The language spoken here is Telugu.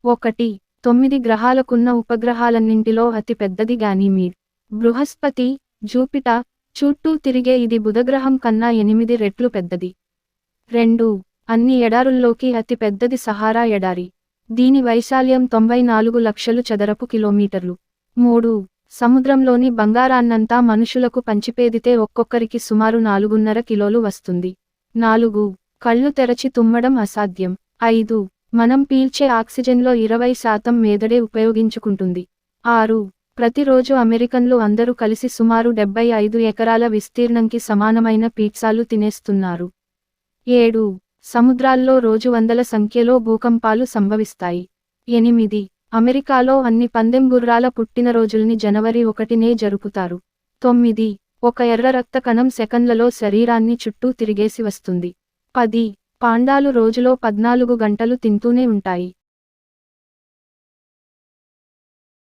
1. 9 గ్రహాలకున్న ఉపగ్రహాలన్నింటిలో అతి పెద్దది గానీమీడ్. బృహస్పతి, జూపిటర్ చుట్టూ తిరిగే ఇది బుధగ్రహం కన్నా 8 రెట్లు పెద్దది. 2. అన్ని ఎడారుల్లోకి అతి పెద్దది సహారా ఎడారి. దీని వైశాల్యం 94 లక్షలు చదరపు కిలోమీటర్లు. 3. సముద్రంలోని బంగారాన్నంతా మనుషులకు పంచిపేదితే ఒక్కొక్కరికి సుమారు 4.5 కిలోలు వస్తుంది. 4. కళ్ళు తెరచి తుమ్మడం అసాధ్యం. 5. మనం పీల్చే ఆక్సిజన్లో 20% మేదడే ఉపయోగించుకుంటుంది. 6. ప్రతిరోజు అమెరికన్లు అందరూ కలిసి సుమారు 75 ఎకరాల విస్తీర్ణంకి సమానమైన పిజ్జాలు తినేస్తున్నారు. 7. సముద్రాల్లో రోజు వందల సంఖ్యలో భూకంపాలు సంభవిస్తాయి. 8. అమెరికాలో అన్ని పందెం గుర్రాల పుట్టినరోజుల్ని జనవరి 1నే జరుపుతారు. 9. ఒక ఎర్ర రక్త కణం సెకన్లలో శరీరాన్ని చుట్టూ తిరిగేసి వస్తుంది. 10. పాండాలు రోజులో 14 గంటలు తింటూనే ఉంటాయి.